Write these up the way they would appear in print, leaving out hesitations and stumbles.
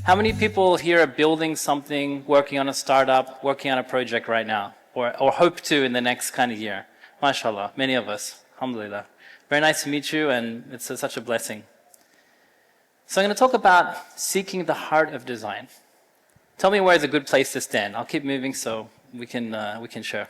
How many people here are building something, working on a startup, working on a project right now, or hope to in the next kind of year? MashaAllah, many of us, alhamdulillah. Very nice to meet you, and it's such a blessing. So I'm going to talk about seeking the heart of design. Tell me where is a good place to stand. I'll keep moving so we can share.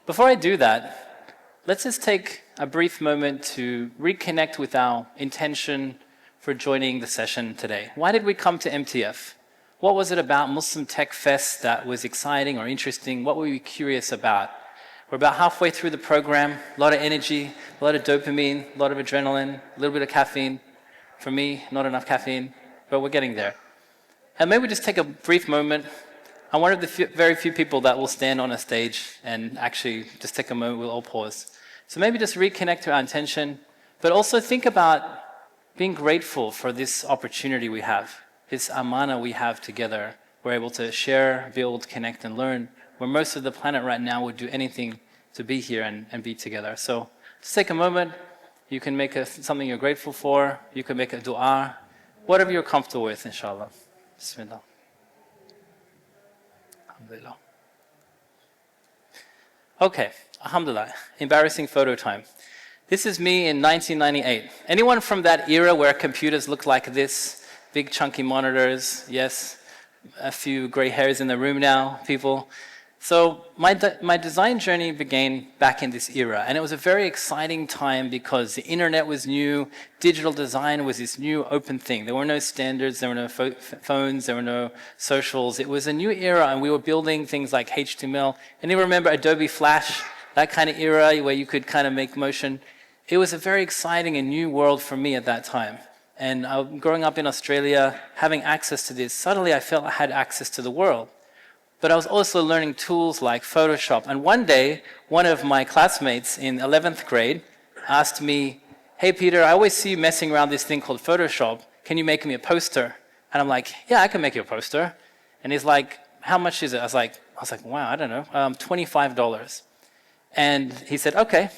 Before I do that, let's just take a brief moment to reconnect with our intention for joining the session today. Why did we come to MTF? What was it about Muslim Tech Fest that was exciting or interesting? What were we curious about? We're about halfway through the program, a lot of energy, a lot of dopamine, a lot of adrenaline, a little bit of caffeine. For me, not enough caffeine, but we're getting there. And maybe we just take a brief moment. I'm one of the very few people that will stand on a stage and actually just take a moment, we'll all pause. So maybe just reconnect to our intention, but also think about being grateful for this opportunity we have, this amana we have together. We're able to share, build, connect, and learn, where most of the planet right now would do anything to be here and be together. So just take a moment. You can make something you're grateful for. You can make a dua, whatever you're comfortable with, inshallah. Bismillah. Alhamdulillah. Okay, alhamdulillah. Embarrassing photo time. This is me in 1998. Anyone from that era where computers looked like this? Big chunky monitors, yes. A few gray hairs in the room now, people. So my design journey began back in this era, and it was a very exciting time because the internet was new, digital design was this new open thing. There were no standards, there were no phones, there were no socials. It was a new era, and we were building things like HTML. Anyone remember Adobe Flash, that kind of era where you could kind of make motion? It was a very exciting and new world for me at that time. And growing up in Australia, having access to this, suddenly I felt I had access to the world. But I was also learning tools like Photoshop. And one day, one of my classmates in 11th grade asked me, "Hey Peter, I always see you messing around this thing called Photoshop. Can you make me a poster?" And I'm like, "Yeah, I can make you a poster." And he's like, "How much is it?" I was like, "Wow, I don't know, $25. And he said, "Okay."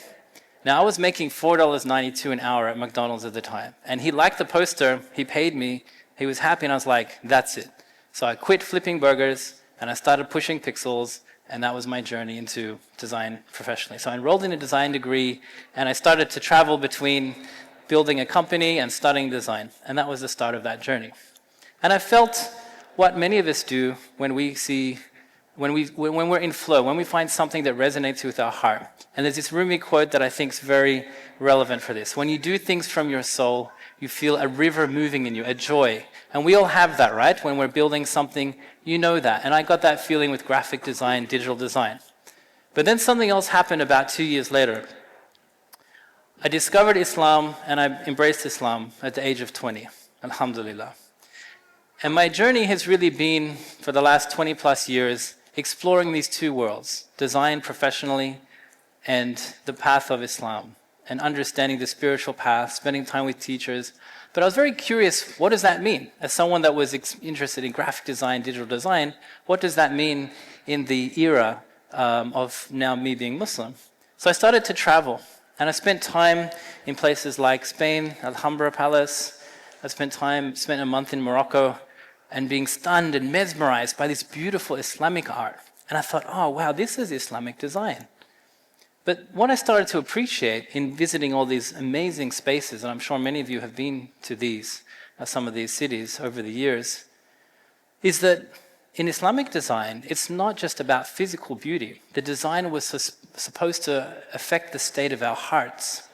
Now I was making $4.92 an hour at McDonald's at the time. And he liked the poster, he paid me, he was happy, and I was like, that's it. So I quit flipping burgers, and I started pushing pixels, and that was my journey into design professionally. So I enrolled in a design degree, and I started to travel between building a company and studying design. And that was the start of that journey. And I felt what many of us do when we're in flow, when we find something that resonates with our heart. And there's this Rumi quote that I think is very relevant for this. When you do things from your soul, you feel a river moving in you, a joy. And we all have that, right? When we're building something, you know that. And I got that feeling with graphic design, digital design. But then something else happened about 2 years later. I discovered Islam, and I embraced Islam at the age of 20, alhamdulillah. And my journey has really been, for the last 20 plus years, exploring these two worlds, design professionally and the path of Islam, and understanding the spiritual path, spending time with teachers. But I was very curious, what does that mean? As someone that was interested in graphic design, digital design, what does that mean in the era of now me being Muslim? So I started to travel, and I spent time in places like Spain, Alhambra Palace. I spent a month in Morocco, and being stunned and mesmerized by this beautiful Islamic art. And I thought, oh wow, this is Islamic design. But what I started to appreciate in visiting all these amazing spaces, and I'm sure many of you have been to these, some of these cities over the years, is that in Islamic design, it's not just about physical beauty. The design was supposed to affect the state of our hearts.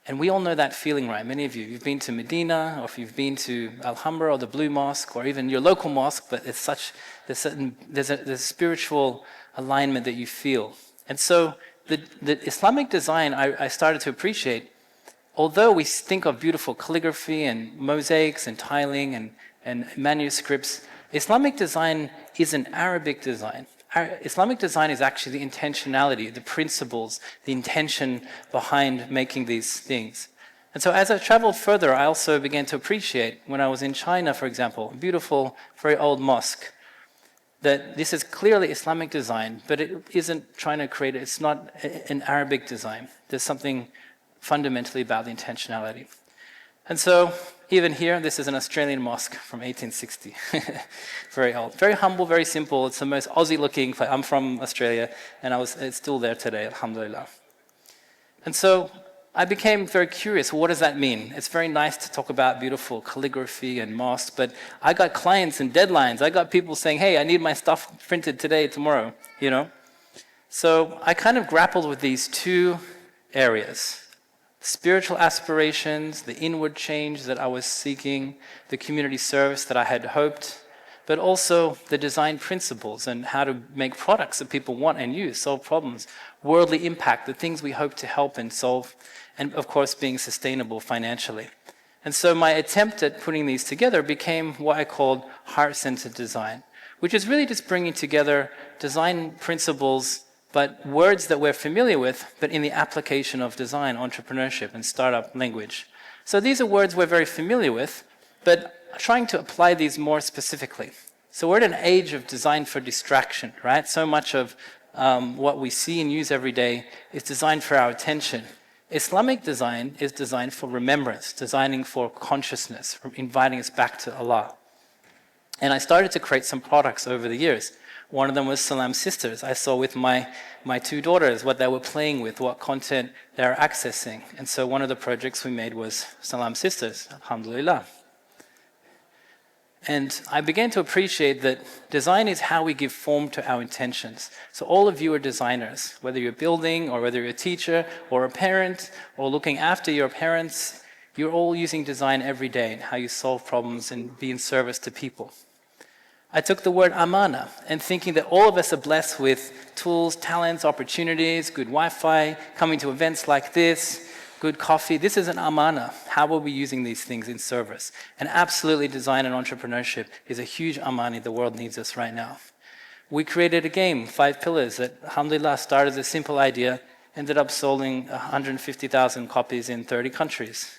And we all know that feeling, right? Many of you, you've been to Medina, or if you've been to Alhambra or the Blue Mosque, or even your local mosque, but there's a spiritual alignment that you feel. And so the Islamic design I started to appreciate, although we think of beautiful calligraphy and mosaics and tiling and manuscripts, Islamic design is an Arabic design. Islamic design is actually the intentionality, the principles, the intention behind making these things. And so as I traveled further, I also began to appreciate, when I was in China, for example, a beautiful, very old mosque, that this is clearly Islamic design, but it isn't trying to create it. It's not an Arabic design. There's something fundamentally about the intentionality. And so, even here, this is an Australian mosque from 1860. Very old. Very humble, very simple. It's the most Aussie-looking. I'm from Australia, and it's still there today, alhamdulillah. And so, I became very curious. What does that mean? It's very nice to talk about beautiful calligraphy and mosques, but I got clients and deadlines. I got people saying, hey, I need my stuff printed today, tomorrow, you know? So I kind of grappled with these two areas. Spiritual aspirations, the inward change that I was seeking, the community service that I had hoped, but also the design principles and how to make products that people want and use, solve problems, worldly impact, the things we hope to help and solve, and of course being sustainable financially. And so my attempt at putting these together became what I called heart-centered design, which is really just bringing together design principles, but words that we're familiar with, but in the application of design, entrepreneurship, and startup language. So these are words we're very familiar with, but trying to apply these more specifically. So we're at an age of design for distraction, right? So much of what we see and use every day is designed for our attention. Islamic design is designed for remembrance, designing for consciousness, inviting us back to Allah. And I started to create some products over the years. One of them was Salam Sisters. I saw with my two daughters what they were playing with, what content they were accessing. And so one of the projects we made was Salam Sisters, alhamdulillah. And I began to appreciate that design is how we give form to our intentions. So all of you are designers, whether you're building or whether you're a teacher or a parent or looking after your parents, you're all using design every day in how you solve problems and be in service to people. I took the word amana and thinking that all of us are blessed with tools, talents, opportunities, good Wi-Fi, coming to events like this, good coffee. This is an amana. How are we using these things in service? And absolutely design and entrepreneurship is a huge amani. The world needs us right now. We created a game, 5 Pillars, that alhamdulillah started as a simple idea, ended up selling 150,000 copies in 30 countries.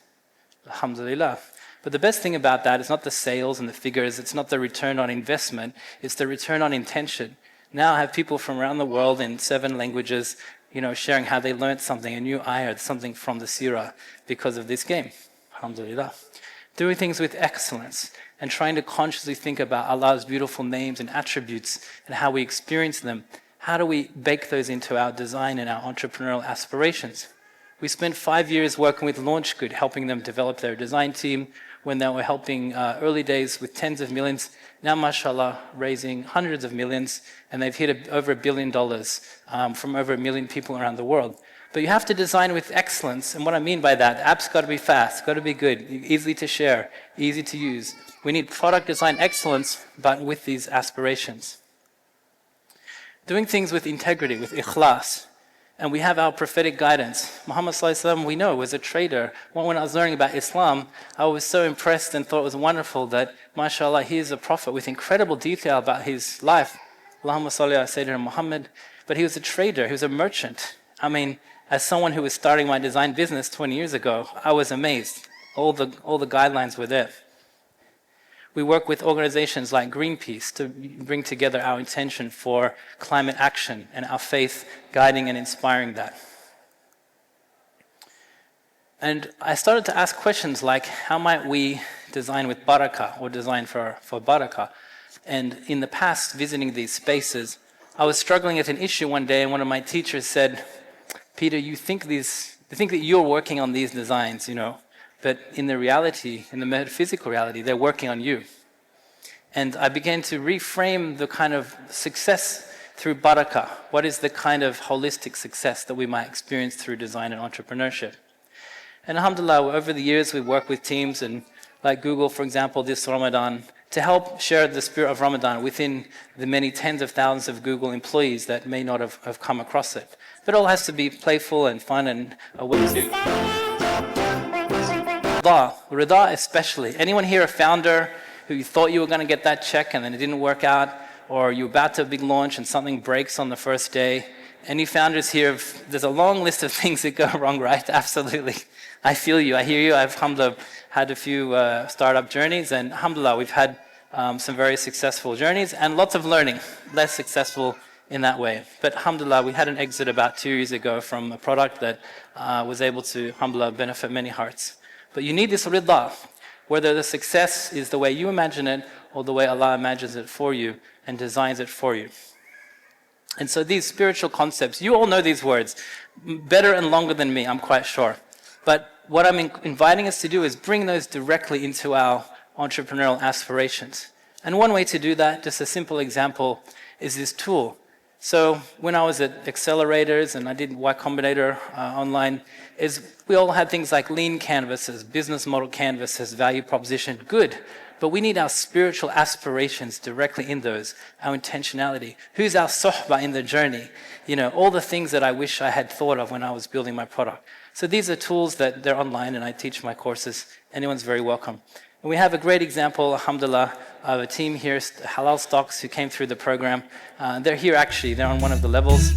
Alhamdulillah. But the best thing about that is not the sales and the figures, it's not the return on investment, it's the return on intention. Now I have people from around the world in 7 languages, sharing how they learned something, a new ayah, something from the seerah because of this game. Alhamdulillah. Doing things with excellence and trying to consciously think about Allah's beautiful names and attributes and how we experience them. How do we bake those into our design and our entrepreneurial aspirations? We spent 5 years working with LaunchGood, helping them develop their design team when they were helping early days with tens of millions. Now, mashallah, raising hundreds of millions, and they've hit over $1 billion from over 1 million people around the world. But you have to design with excellence, and what I mean by that, the app's got to be fast, got to be good, easy to share, easy to use. We need product design excellence, but with these aspirations. Doing things with integrity, with ikhlas. And we have our prophetic guidance. Muhammad Sallallahu Alaihi Wasallam, we know, was a trader. When I was learning about Islam, I was so impressed and thought it was wonderful that, mashallah, he is a prophet with incredible detail about his life. Allahumma salli ala Sayyidina Muhammad. But he was a trader, he was a merchant. I mean, as someone who was starting my design business 20 years ago, I was amazed. All the guidelines were there. We work with organizations like Greenpeace to bring together our intention for climate action and our faith guiding and inspiring that. And I started to ask questions like, how might we design with barakah or design for barakah? And in the past, visiting these spaces, I was struggling with an issue one day, and one of my teachers said, Peter, you think that you're working on these designs, but in the reality, in the metaphysical reality, they're working on you. And I began to reframe the kind of success through barakah. What is the kind of holistic success that we might experience through design and entrepreneurship? And alhamdulillah, over the years, we've worked with teams, and like Google, for example, this Ramadan, to help share the spirit of Ramadan within the many tens of thousands of Google employees that may not have come across it. But it all has to be playful and fun and a way to... Rida especially. Anyone here a founder who you thought you were going to get that check and then it didn't work out, or you're about to have a big launch and something breaks on the first day? Any founders here? There's a long list of things that go wrong, right? Absolutely. I feel you. I hear you. I've had a few startup journeys, and alhamdulillah, we've had some very successful journeys and lots of learning, less successful in that way. But alhamdulillah, we had an exit about 2 years ago from a product that was able to, alhamdulillah, benefit many hearts. But you need this ridda, whether the success is the way you imagine it or the way Allah imagines it for you and designs it for you. And so these spiritual concepts, you all know these words better and longer than me, I'm quite sure. But what I'm inviting us to do is bring those directly into our entrepreneurial aspirations. And one way to do that, just a simple example, is this tool. So when I was at accelerators and I did Y Combinator online, we all had things like lean canvases, business model canvases, value proposition, good. But we need our spiritual aspirations directly in those, our intentionality. Who's our sohbah in the journey? You know, all the things that I wish I had thought of when I was building my product. So these are tools that they're online and I teach my courses. Anyone's very welcome. And we have a great example, alhamdulillah, of a team here, Halal Stocks, who came through the program. They're here actually, they're on one of the levels.